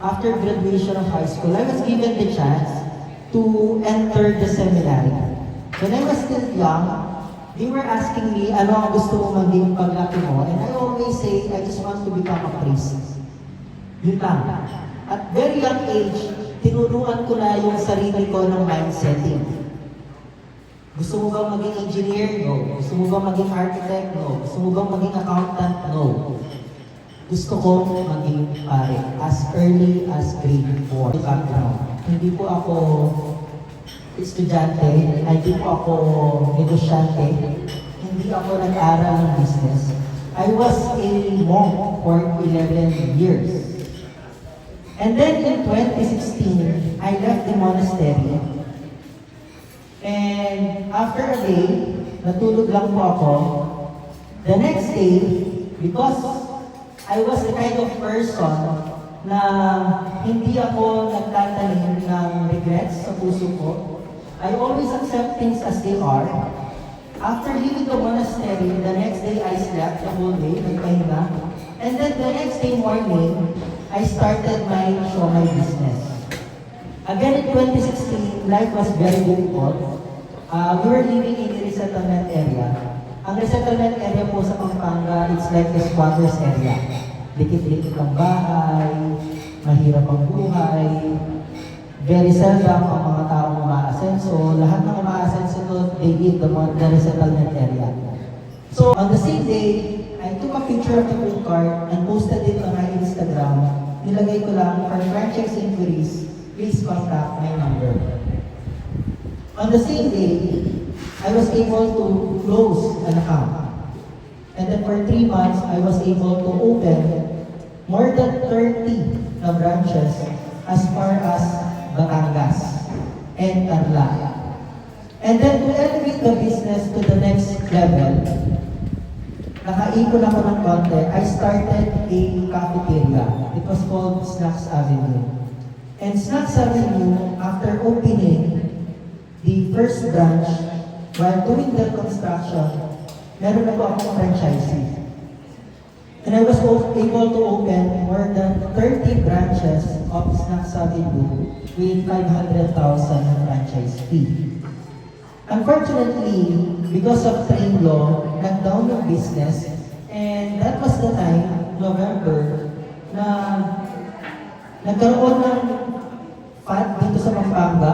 After graduation of high school, I was given the chance to enter the seminary. When I was still young, they were asking me, ano ang gusto mo maging paglaki mo? And I always say, I just want to become a priest. Yun lang. At very young age, tinuruan ko na yung sarili ko ng mindsetting. Gusto mo bang maging engineer? No. Gusto mo bang maging architect? No. Gusto mo bang maging accountant? No. Gusto ko maging pare as early as grade 4 background. Hindi po ako estudyante, hindi po ako negosyante, hindi ako nag-aral ng business. I was a monk for 11 years. And then in 2016, I left the monastery. And after a day, natulog lang po ako. The next day, because I was the kind of person na hindi ako nagtatanim ng regrets sa puso ko. I always accept things as they are. After leaving the monastery, the next day I slept the whole day, nagpahinga. And then the next day morning, I started my business. Again in 2016, life was very difficult. We were living in the resettlement area. Ang resettlement area po sa Pampanga, it's like the squatters area. Likit-likit ang bahay, mahirap ang buhay, very seldom ang mga taong umaasenso. Lahat ng umaasenso to, they live the resettlement area. So, on the same day, I took a picture of the food cart and posted it on my Instagram. Nilagay ko lang, for franchise inquiries, please contact my number. On the same day, I was able to close an account. And then for 3 months, I was able to open more than 30 na branches as far as Batangas and Tarlac. And then to elevate the business to the next level, nakaipon ako ng konti, I started a cafeteria. It was called Snacks Avenue. And Snacks Avenue, after opening the first branch, while doing the construction, meron na po akong franchisee. And I was able to open more than 30 branches of Snacks Avenue with 500,000 franchise fee. Unfortunately, because of train law, nag-down yung business, and that was the time, November, na nagkaroon ng fad dito sa Pampanga,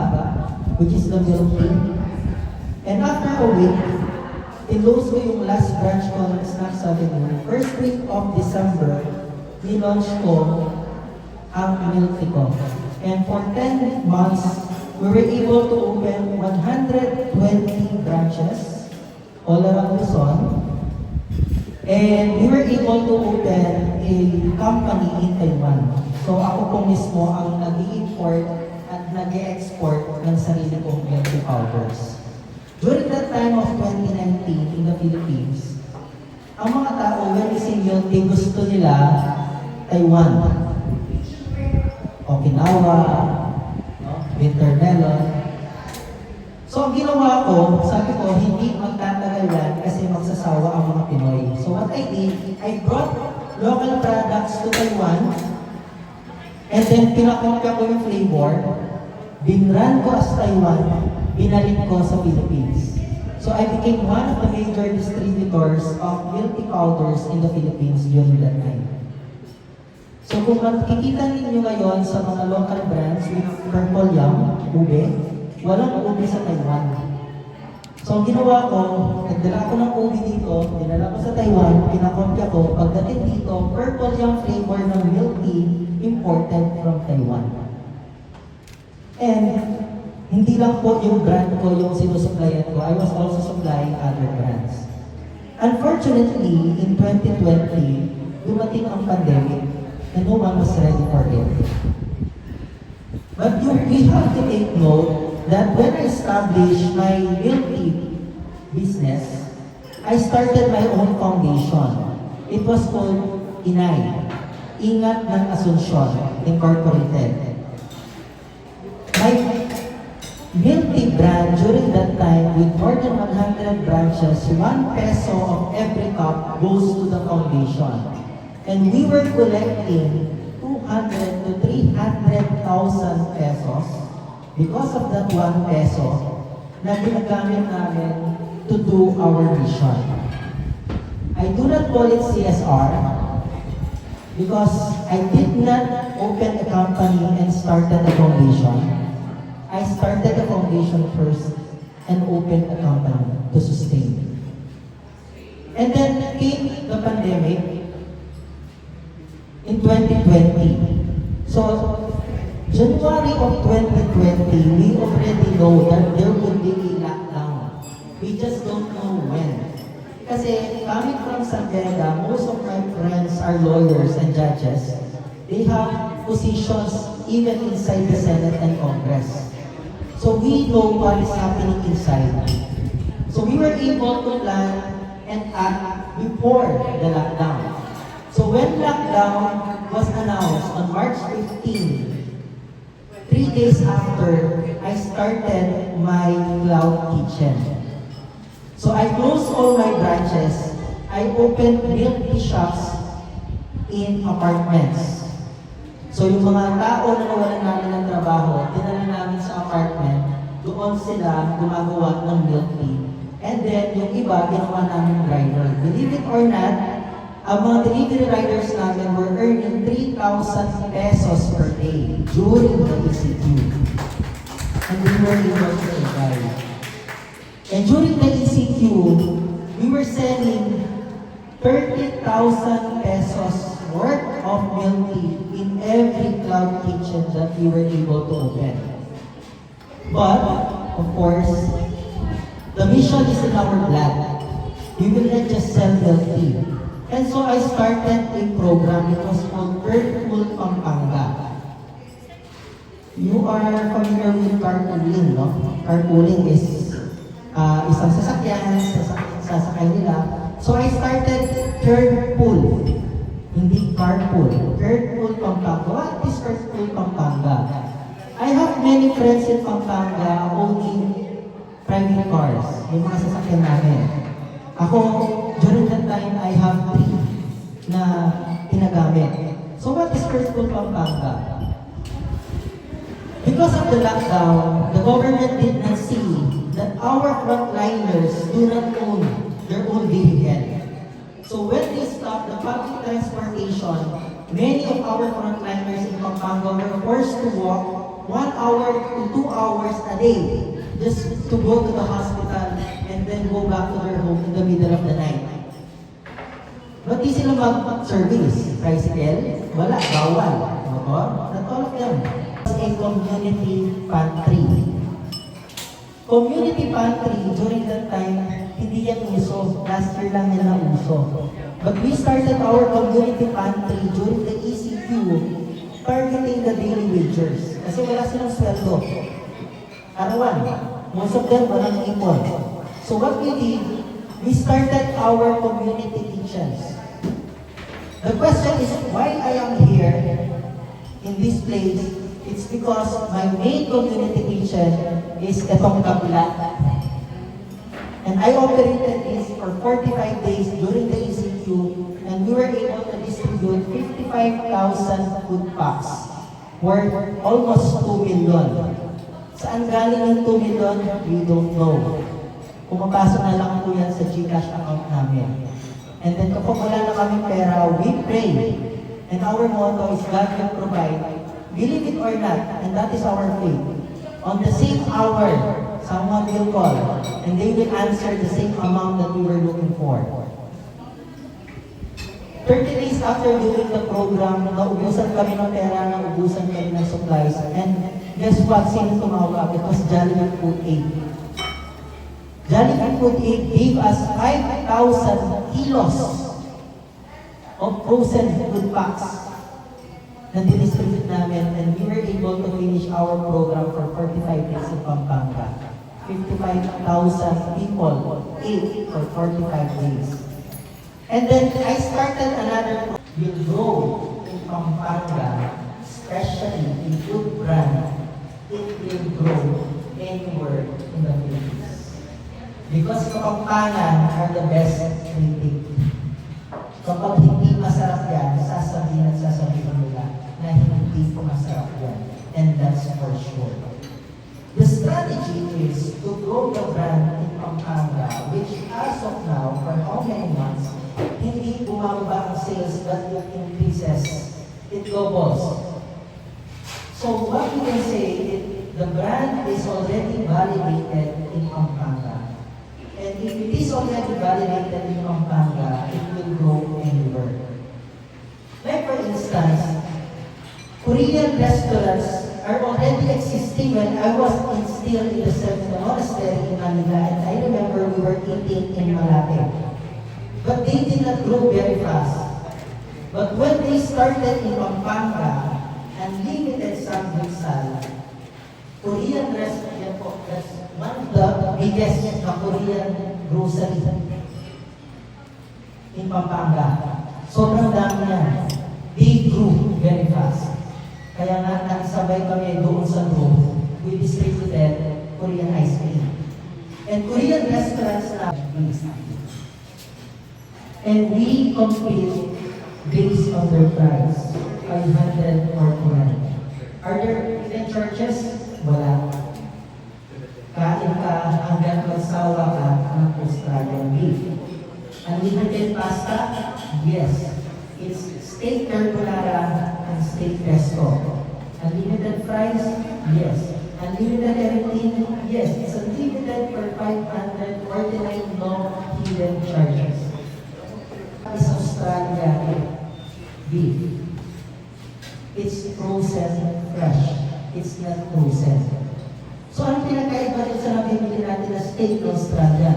which is the milk tea. And after a week, tinlose ko yung last branch ko ng Snacks Avenue. First week of December, nilaunch ko ang milk tea ko. And for 10 months, we were able to open 120 branches all around Luzon. And we were able to open a company in Taiwan. So ako po mismo ang nag-i-import at nag-i-export ng sarili kong milk tea powders. During that time of 2019 in the Philippines, ang mga tao, when we say milk tea, gusto nila Taiwan, Okinawa, winter melon. So ang ginawa ko, sabi ko, hindi magtatagal yan kasi magsasawa ang mga Pinoy. So what I did, I brought local products to Taiwan, and then pinakopya ko yung flavor, binrand ko as Taiwan, binalik ko sa Philippines. So I became one of the major distributors of milk tea powders in the Philippines during that time. So kung makikita ninyo ngayon sa mga local brands with purple yam, ube, walang ube sa Taiwan. So ang ginawa ko, nagdala ko ng ube dito, dinala ko sa Taiwan, pinakopya ko, pagdating dito, purple yam flavor ng milk tea imported from Taiwan. And hindi lang po yung brand ko yung sinusuplayan ko, I was also supplying other brands. Unfortunately, in 2020, dumating ang pandemic and no one was ready for it. But we have to take note that when I established my milk tea business, I started my own foundation. It was called INAI, Ingat ng Asunsyon, Incorporated. My milk tea brand during that time with more than 100 branches, 1 peso of every cup goes to the foundation. And we were collecting 200 to 300,000 pesos because of that 1 peso na ginagamit namin to do our mission. I do not call it CSR because I did not open a company and started a foundation. I started a foundation first and opened a company to sustain. And then came the pandemic in 2020. So, January of 2020, we already know that there will be a lockdown. We just don't know when. Kasi coming from San Vega, most of my friends are lawyers and judges. They have positions even inside the Senate and Congress. So we know what is happening inside. So we were able to plan and act before the lockdown. So when lockdown was announced on March 15, 3 days after, I started my cloud kitchen. So I closed all my branches. I opened milk tea shops in apartments. So yung mga tao na nawalan namin ng trabaho, dinala namin sa apartment, doon sila gumagawa ng milk tea. And then yung iba, ginawa namin driver. Believe it or not, ang mga delivery riders namin were earning 3,000 pesos per day during the ECQ. And we were able to survive. And during the ECQ, we were selling 30,000 pesos worth of milk tea in every cloud kitchen that we were able to open. But, of course, the mission is in our blood. We will not just sell milk tea. And so I started a program. It was called Earthful Pampanga. You are familiar with carpooling, no? Carpooling is isang sasakyan, sasakay nila. So I started Earthful, hindi carpool. Earthful Pampanga. What is Earthful Pampanga? I have many friends in Pampanga owning private cars, yung mga sasakyan namin. Ako, during that time, I have 3 na ginagamit. So what is Earthful Pampanga? Because of the lockdown, the government did not see that our frontliners do not own their own vehicle. So when they stopped the public transportation, many of our frontliners in Pampanga were forced to walk 1 hour to 2 hours a day just to go to the hospital and then go back to their home in the middle of the night. But di sila mag-service. Tricycle? Wala, bawal. Not all of them. It's a community pantry. Community pantry, during that time, hindi yan uso. Last year lang yan na uso. But we started our community pantry during the ECQ, targeting the daily wagers. Kasi wala silang sweldo. Arawan. Most of them walang ipon. So what we did, we started our community kitchens. The question is why I am here in this place. It's because my main community kitchen is etong kabila. And I operated this for 45 days during the ECQ, and we were able to distribute 55,000 food packs worth almost 2 million. Saan galing yung 2 million? We don't know. Pumapasok na lang po yan sa GCash account namin. And then kapag wala na kami pera, we pray. And our motto is God will provide. Believe it or not, and that is our faith. On the same hour, someone will call, and they will answer the same amount that we were looking for. 30 days after doing the program, naubusan kami ng pera, naubusan kami ng supplies, and guess what? Sino tumawag? It was Jollibee Food Aid. Jollibee Food Aid gave us 5,000 kilos of frozen food packs na dinistribute namin, and we were able to finish our program for 45 days in Pampanga. 55,000 people ate for 45 days. And then I started another program. Will grow in Pampanga, especially in food brand. It will grow anywhere in the Philippines. Because Kapampangan are the best critic. Kapag hindi masarap yan, sasabihin nila na yan. And that's for sure. The strategy is to grow the brand in Pampanga, which as of now, for how many months, hindi bumaba ang sales, but it increases. It doubles. So what we can say is the brand is already validated in Pampanga. And if it is already validated in Pampanga, it will grow anywhere. Like for instance, Korean restaurants are already existing when I was still in the monastery in Manila, and I remember we were eating in Malate. But they did not grow very fast. But when they started in Pampanga, unlimited samgyeopsal, Korean restaurant po, that's one of the biggest Korean grocery in Pampanga. Sobrang dami yan. They grew very fast. Kaya nga, nakisabay kami doon sa group, we distributed Korean ice cream. And Korean restaurants na, and we compete based on their price, 500 or 200. Are there hidden charges? Wala. Kain ka hanggang magsawa ka ng Australian beef. Unlimited pasta? Yes. It's steak carbonara and steak pesto. Unlimited fries? Yes. Unlimited everything? Yes. It's unlimited for 549, no hidden charges. It's Australian beef. It's frozen fresh. It's not frozen. So ang pinakaiba dito sa nabibili natin na steak ng Australia,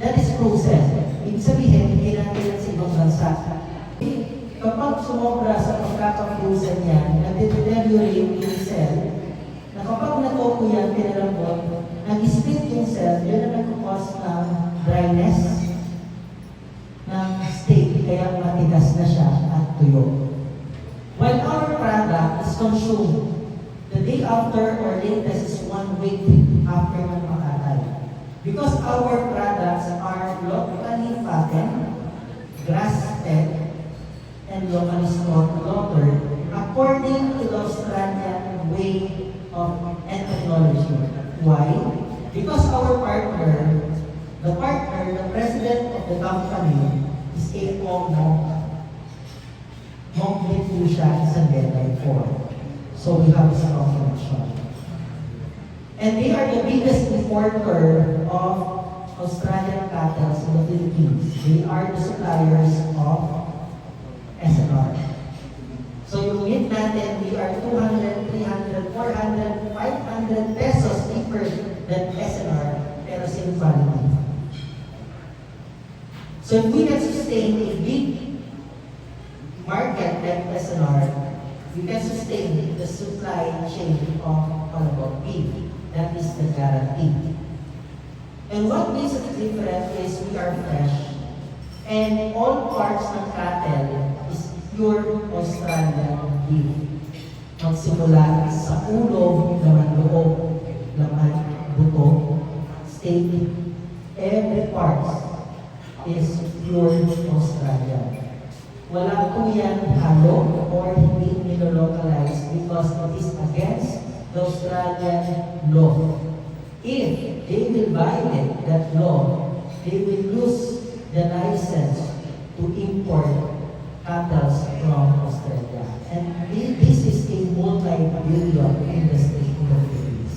that is frozen. Ibig sabihin, hindi natin yan sa ibang bansa. Kapag sumobra sa pagkaka-frozen yan, nag-deteriorate yung cell, na kapag natoko yan, pinalambot, nag-split yung cell, yun ang nag-cause ng dryness ng steak, kaya matigas na siya at tuyo. While our product is consumed the day after or latest is 1 week after ng makatay. Because our products are locally fattened, grass-fed, and locally slaughtered according to the Australian way of and technology. Why? Because our partner, the president of the company, is a monk. Monk din po siya sa Delta 4. So we have a strong connection. And they are the biggest importer of Australian cattle in the Philippines. They are the suppliers of SNR. So yung meat natin, we are 200, 300, 400, 500 pesos cheaper than SNR, pero same quality. So if we can sustain a big market like SNR, we can sustain the supply chain of Paano beef. That is the guarantee. And what makes it different is we are fresh. And all parts ng cattle is pure Australian beef. Magsimula sa ulo, laman loob, laman buto, steak, every part is pure Australian. Wala po yan halo or hindi nilolocalize because it is against the Australian law. If they will violate that law, they will lose the license to import cattle from Australia. And this is a multi-billion industry in the Philippines.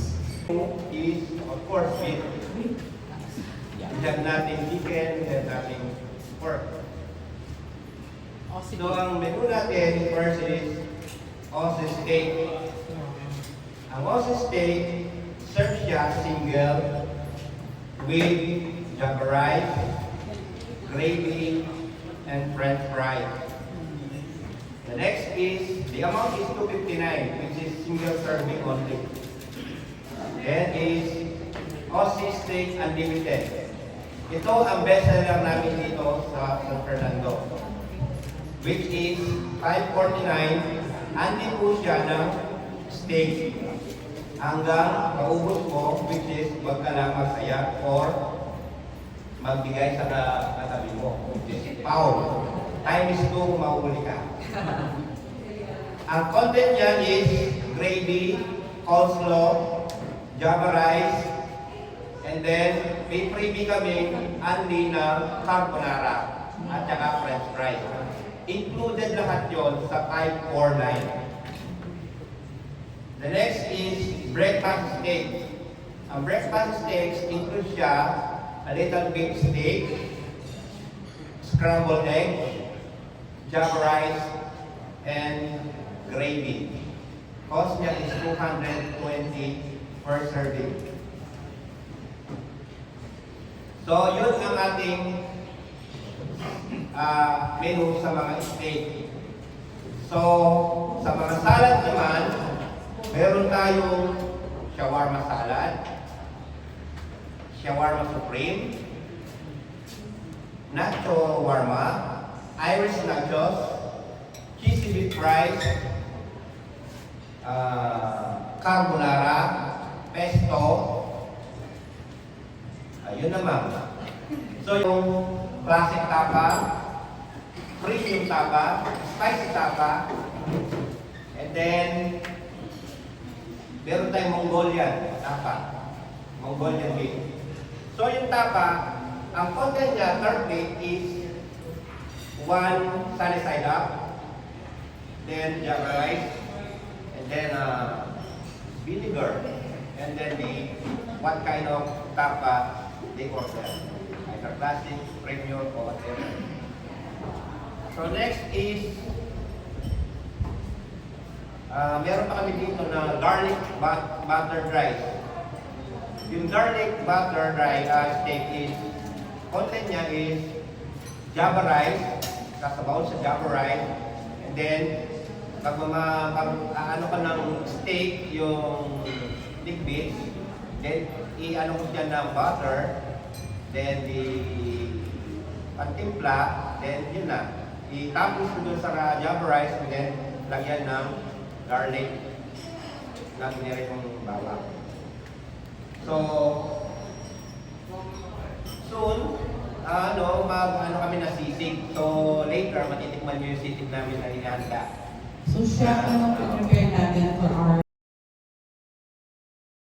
Is, of course, meat. We have nothing chicken, we have nothing pork. So, ang menu natin, first is Aussie steak. Ang Aussie steak, serve siya single with java rice, gravy, and french fries. The next is, the amount is 259, which is single serving only. Then is Aussie steak unlimited. Ito ang best seller namin dito sa San Fernando, which is 549. Andi po siya ng steak hanggang maubos mo, which is wag ka lang magsaya or magbigay sa katabi mo, which is pound. Time is 2 kung mahuli ka. Ang content niya is gravy, coleslaw, java rice, and then may freebie kami only na carbonara at saka french fries. Included lahat yon sa 549. The next is breakfast steak. Ang breakfast steaks include siya a little bit steak, scrambled egg, java rice, and gravy. Cost niya is 220 per serving. So, yun ang ating menu sa mga steak. So, sa mga salad naman, meron tayong shawarma salad, shawarma supreme, nacho warma, Irish nachos, cheesy beef fries, carbonara, pesto, ayun naman. So yung classic tapa, premium tapa, spicy tapa, and then meron tayong Mongolian tapa, Mongolian beef. So yung tapa, ang content niya, third plate is one sunny side up, then java rice, and then vinegar, and then what kind of tapa they order, either classic, premium, or whatever. So next is meron pa kami dito na garlic butter rice. Yung garlic butter rice steak is, content niya is java rice, kasabaw sa java rice, and then pag ano ka ng steak, yung liquid, then i-ano ko siya ng butter, then pantimpla, then yun na. Itapos ko dun sa java rice, and then lagyan ng garlic na piniri kong bawang. So, soon, kami na sisig. So, later, matitikman nyo yung sisig namin na inihanda. So siya ang prepare natin